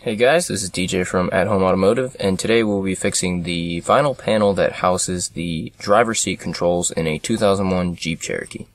Hey guys, this is DJ from At Home Automotive, and today we'll be fixing the vinyl panel that houses the driver's seat controls in a 2001 Jeep Cherokee.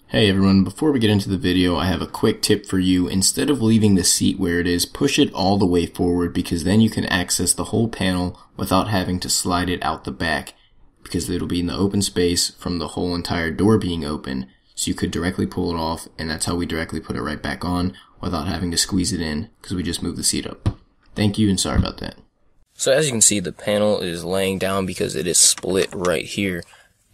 Hey everyone, before we get into the video, I have a quick tip for you. Instead of leaving the seat where it is, push it all the way forward because then you can access the whole panel without having to slide it out the back because it'll be in the open space from the whole entire door being open. So you could directly pull it off, and that's how we directly put it right back on without having to squeeze it in because we just moved the seat up. Thank you and sorry about that. So as you can see, the panel is laying down because it is split right here.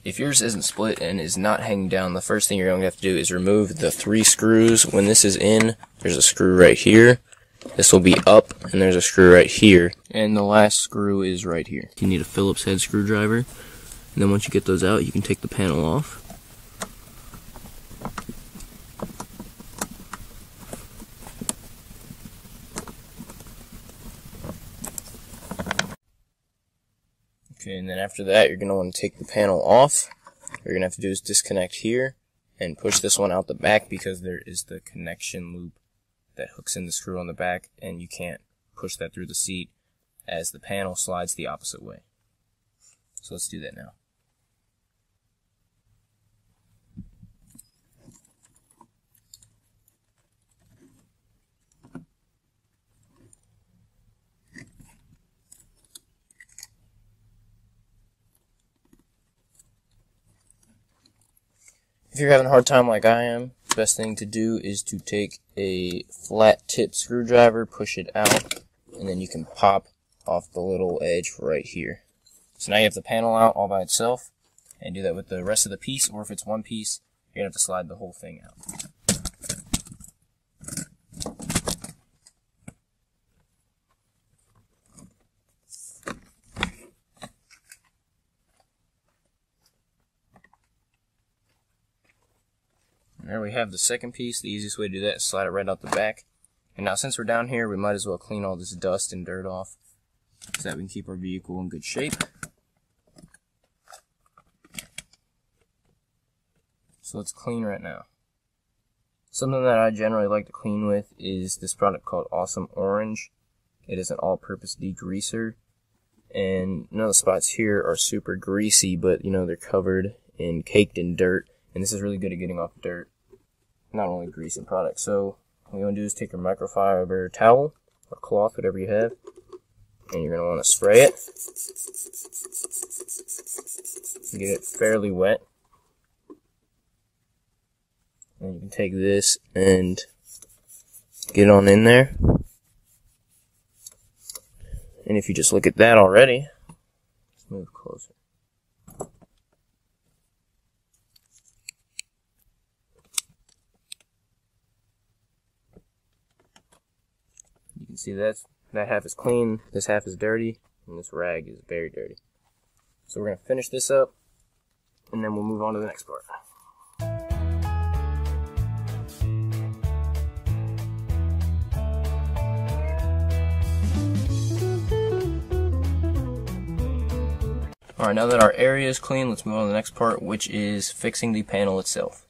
If yours isn't split and is not hanging down, the first thing you're going to have to do is remove the 3 screws. When this is in, there's a screw right here. This will be up, and there's a screw right here. And the last screw is right here. You need a Phillips head screwdriver. And then once you get those out, you can take the panel off. Okay, and then after that, you're going to want to take the panel off. What you're going to have to do is disconnect here and push this one out the back because there is the connection loop that hooks in the screw on the back, and you can't push that through the seat as the panel slides the opposite way. So let's do that now. If you're having a hard time like I am, the best thing to do is to take a flat tip screwdriver, push it out, and then you can pop off the little edge right here. So now you have the panel out all by itself, and do that with the rest of the piece, or if it's one piece, you're going to have to slide the whole thing out. There we have the second piece. The easiest way to do that is slide it right out the back. And now since we're down here, we might as well clean all this dust and dirt off so that we can keep our vehicle in good shape. So let's clean right now. Something that I generally like to clean with is this product called Awesome Orange. It is an all-purpose degreaser, and none of the spots here are super greasy, but you know, they're covered and caked in dirt, and this is really good at getting off dirt. Not only grease and product. So what you want to do is take your microfiber towel or cloth, whatever you have, and you're going to want to spray it. Get it fairly wet. And you can take this and get it on in there. And if you just look at that already, let's move closer. You can see that half is clean, this half is dirty, and this rag is very dirty. So we're going to finish this up, and then we'll move on to the next part. Alright, now that our area is clean, let's move on to the next part, which is fixing the panel itself.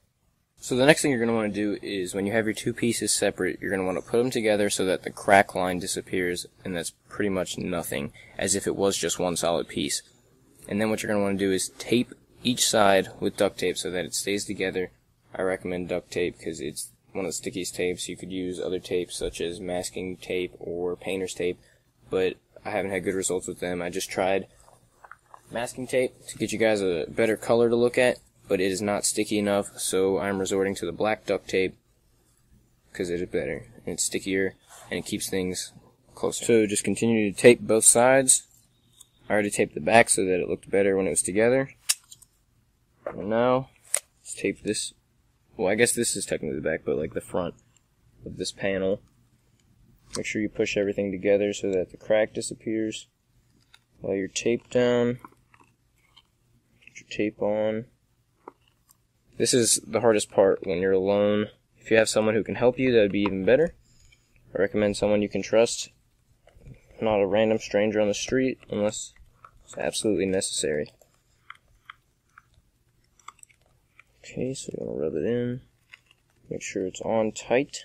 So the next thing you're going to want to do is, when you have your two pieces separate, you're going to want to put them together so that the crack line disappears, and that's pretty much nothing, as if it was just one solid piece. And then what you're going to want to do is tape each side with duct tape so that it stays together. I recommend duct tape because it's one of the stickiest tapes. You could use other tapes such as masking tape or painter's tape, but I haven't had good results with them. I just tried masking tape to get you guys a better color to look at, but it is not sticky enough, so I'm resorting to the black duct tape because it is better, and it's stickier, and it keeps things closer. So just continue to tape both sides. I already taped the back so that it looked better when it was together. And now, let's tape this. Well, I guess this is technically the back, but like the front of this panel. Make sure you push everything together so that the crack disappears. While you're taped down, put your tape on. This is the hardest part when you're alone. If you have someone who can help you, that would be even better. I recommend someone you can trust, not a random stranger on the street, unless it's absolutely necessary. Okay, so you want to rub it in, make sure it's on tight.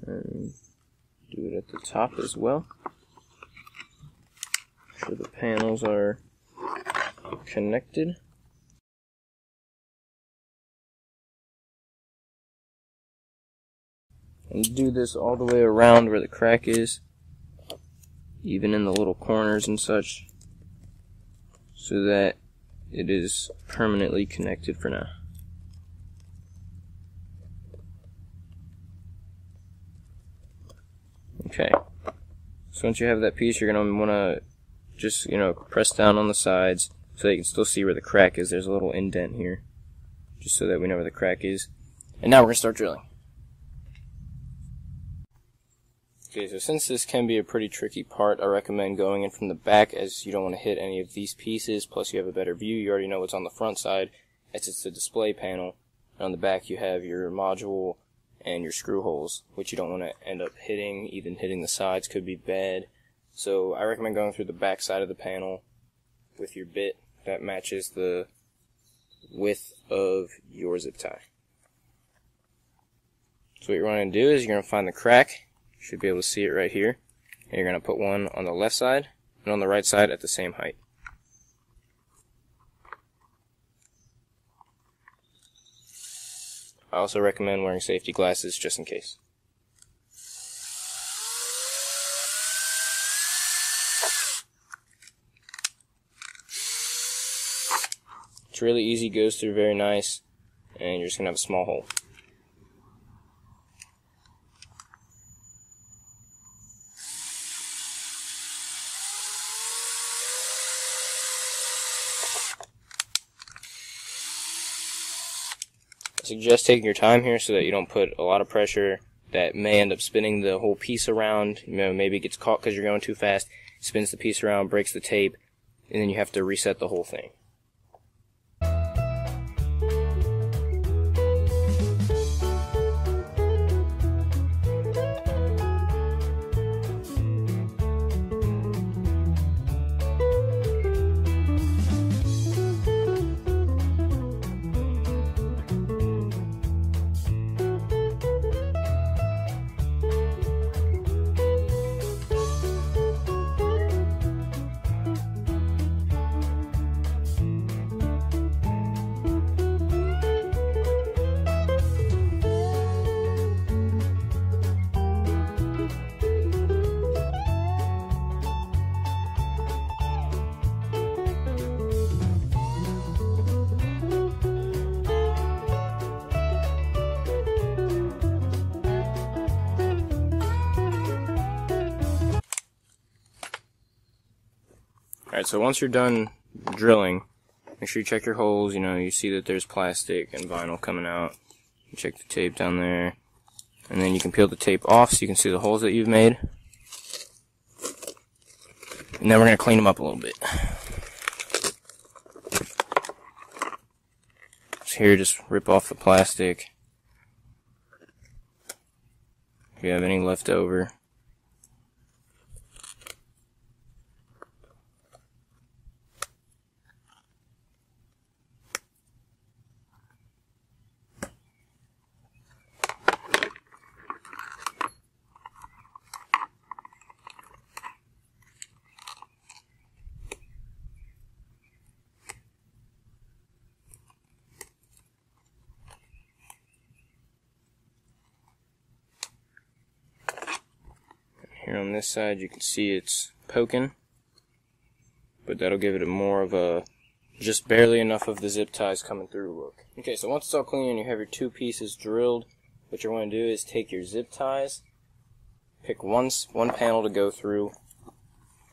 And do it at the top as well. Make sure the panels are connected. And do this all the way around where the crack is, even in the little corners and such, so that it is permanently connected for now. Okay, so once you have that piece, you're going to want to just, press down on the sides so that you can still see where the crack is. There's a little indent here, just so that we know where the crack is. And now we're going to start drilling. Okay, so since this can be a pretty tricky part, I recommend going in from the back, as you don't want to hit any of these pieces, plus you have a better view. You already know what's on the front side, as it's the display panel. And on the back you have your module and your screw holes, which you don't want to end up hitting. Even hitting the sides could be bad. So I recommend going through the back side of the panel with your bit that matches the width of your zip tie. So what you're going to do is you're going to find the crack. You should be able to see it right here. And you're going to put one on the left side and on the right side at the same height. I also recommend wearing safety glasses just in case. It's really easy, goes through very nice, and you're just going to have a small hole. I suggest taking your time here so that you don't put a lot of pressure that may end up spinning the whole piece around. Maybe it gets caught because you're going too fast, spins the piece around, breaks the tape, and then you have to reset the whole thing. Alright, so once you're done drilling, make sure you check your holes. You see that there's plastic and vinyl coming out. You check the tape down there. And then you can peel the tape off so you can see the holes that you've made. And then we're going to clean them up a little bit. So here, just rip off the plastic. If you have any left over. Here on this side you can see it's poking, but that'll give it more of a just barely enough of the zip ties coming through look. Okay, so once it's all clean and you have your two pieces drilled, what you want to do is take your zip ties, pick one panel to go through,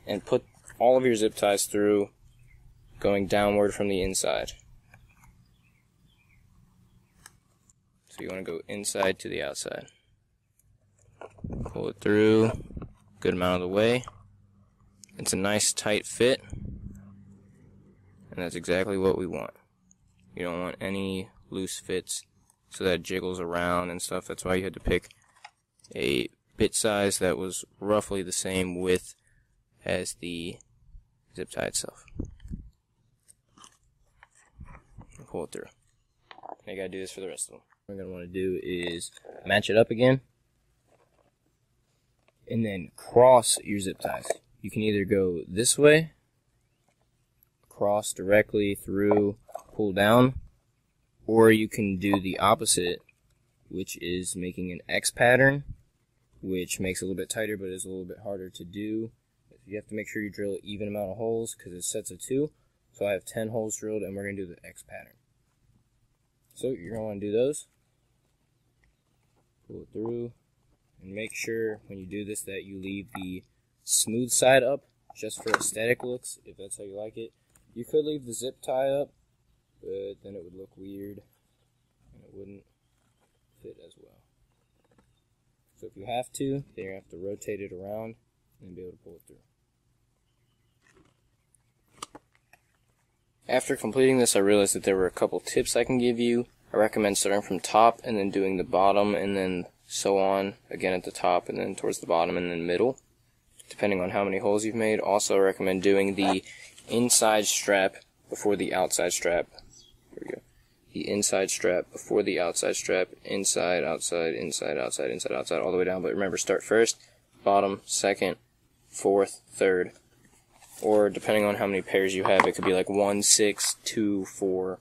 and put all of your zip ties through, going downward from the inside. So you want to go inside to the outside. Pull it through, good amount of the way, It's a nice tight fit, and that's exactly what we want. You don't want any loose fits so that it jiggles around and stuff. That's why you had to pick a bit size that was roughly the same width as the zip tie itself. Pull it through. Now you gotta do this for the rest of them. What we're gonna want to do is match it up again, and then cross your zip ties. You can either go this way, cross directly through, pull down, or you can do the opposite, which is making an X pattern, which makes it a little bit tighter, but is a little bit harder to do. You have to make sure you drill an even amount of holes because it's sets of 2. So I have 10 holes drilled, and we're going to do the X pattern. So you're going to want to do those. Pull it through, and make sure when you do this that you leave the smooth side up just for aesthetic looks, if that's how you like it. You could leave the zip tie up, but then it would look weird, and it wouldn't fit as well. So if you have to, then you have to rotate it around and be able to pull it through. After completing this, I realized that there were a couple tips I can give you. I recommend starting from top and then doing the bottom and then so on, again at the top and then towards the bottom and then middle, depending on how many holes you've made. Also, I recommend doing the inside strap before the outside strap. Here we go. The inside strap before the outside strap, inside, outside, inside, outside, inside, outside, all the way down. But remember, start first, bottom, second, fourth, third. Or depending on how many pairs you have, it could be like 1, 6, 2, 4,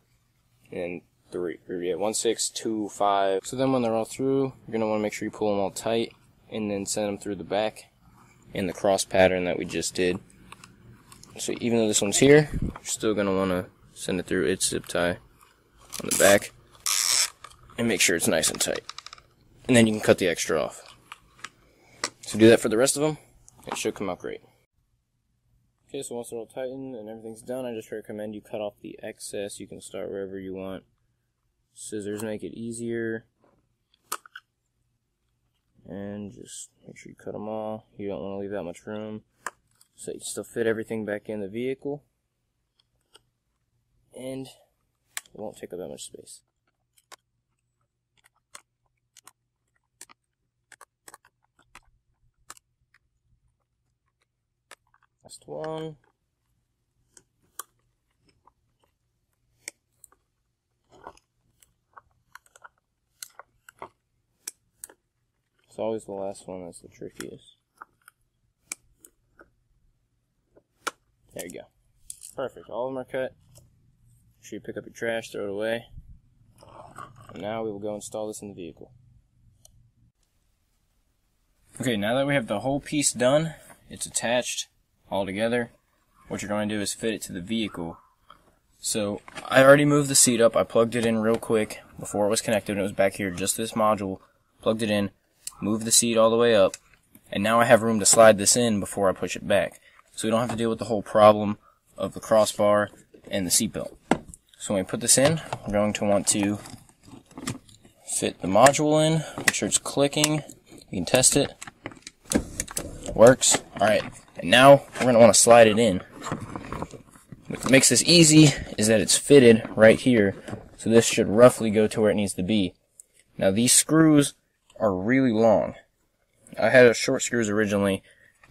and 3. Or yeah, 1, 6, 2, 5. So then when they're all through, you're going to want to make sure you pull them all tight, and then send them through the back in the cross pattern that we just did. So even though this one's here, you're still going to want to send it through its zip tie on the back, and make sure it's nice and tight. And then you can cut the extra off. So do that for the rest of them, it should come out great. Okay, so once they're all tightened and everything's done, I just recommend you cut off the excess. You can start wherever you want. Scissors make it easier. And just make sure you cut them all. You don't want to leave that much room, so you can still fit everything back in the vehicle. And it won't take up that much space. Last one. It's always the last one that's the trickiest. There you go. Perfect. All of them are cut. Make sure you pick up your trash, throw it away. And now we will go install this in the vehicle. Okay, now that we have the whole piece done, it's attached all together, what you're going to do is fit it to the vehicle. So I already moved the seat up. I plugged it in real quick before it was connected, and it was back here, just this module. Plugged it in, moved the seat all the way up, and now I have room to slide this in before I push it back. So we don't have to deal with the whole problem of the crossbar and the seat belt. So when we put this in, we're going to want to fit the module in, make sure it's clicking. You can test it. Works. Alright. And now we're going to want to slide it in. What makes this easy is that it's fitted right here, so this should roughly go to where it needs to be. Now these screws are really long. I had short screws originally,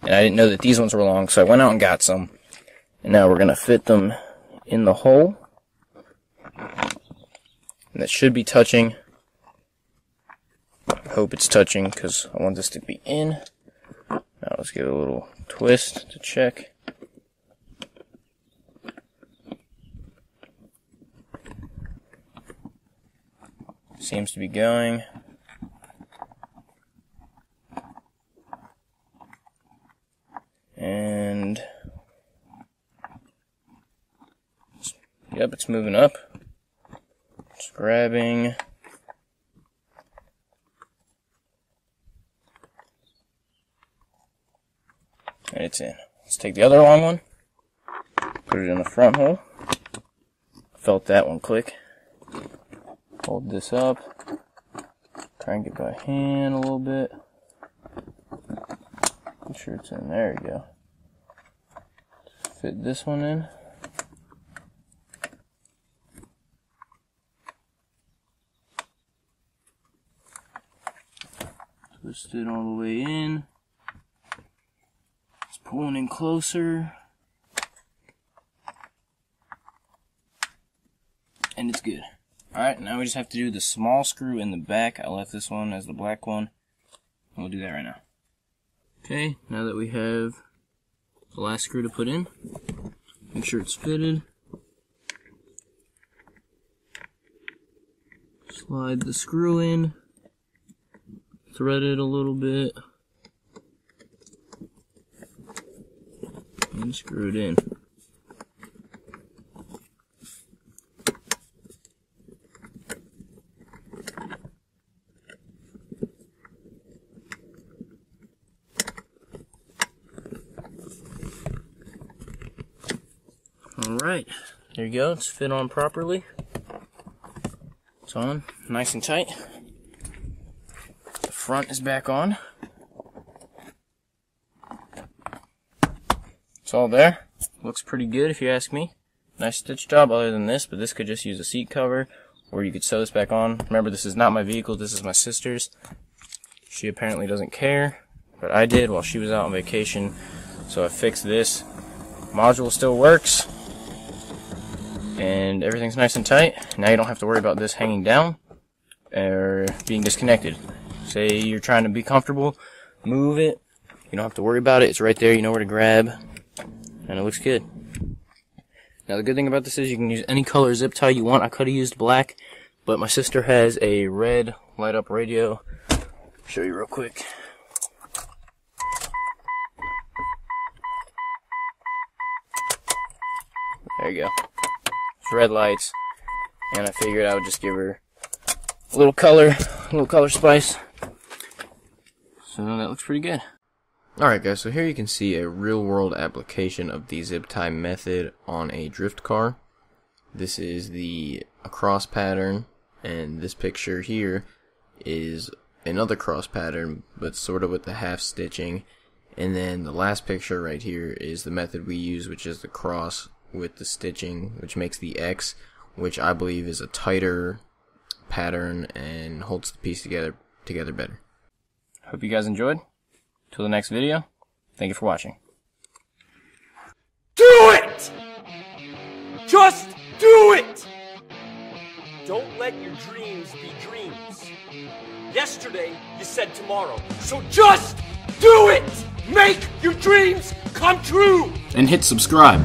and I didn't know that these ones were long, so I went out and got some. And now we're going to fit them in the hole. And that should be touching. I hope it's touching because I want this to be in. Now let's give it a little twist to check. Seems to be going. And yep, it's moving up. It's grabbing. And it's in. Let's take the other long one, put it in the front hole. Felt that one click. Hold this up. Try and get by hand a little bit. Make sure it's in. There you go. fit this one in. Twist it all the way in. It's pulling in closer. And it's good. Alright, now we just have to do the small screw in the back. I left this one as the black one. And we'll do that right now. Okay, now that we have the last screw to put in, make sure it's fitted. Slide the screw in. Thread it a little bit. And screw it in. Alright, there you go, it's fit on properly. It's on, nice and tight. The front is back on. It's all there. Looks pretty good if you ask me. Nice stitch job other than this, but this could just use a seat cover, or you could sew this back on. Remember, this is not my vehicle, this is my sister's. She apparently doesn't care, but I did while she was out on vacation, so I fixed this. Module still works. And everything's nice and tight. Now you don't have to worry about this hanging down or being disconnected. Say you're trying to be comfortable, move it. You don't have to worry about it. It's right there. You know where to grab. And it looks good. Now the good thing about this is you can use any color zip tie you want. I could have used black, but my sister has a red light up radio. I'll show you real quick. There you go. Red lights, and I figured I would just give her a little color spice. So that looks pretty good. Alright guys, so here you can see a real world application of the zip tie method on a drift car. This is the cross pattern, and this picture here is another cross pattern, but sort of with the half stitching. And then the last picture right here is the method we use, which is the cross with the stitching, which makes the X, which I believe is a tighter pattern and holds the piece together better. Hope you guys enjoyed. Till the next video, thank you for watching. Do it! Just do it! Don't let your dreams be dreams. Yesterday, you said tomorrow. So just do it! Make your dreams come true! And hit subscribe.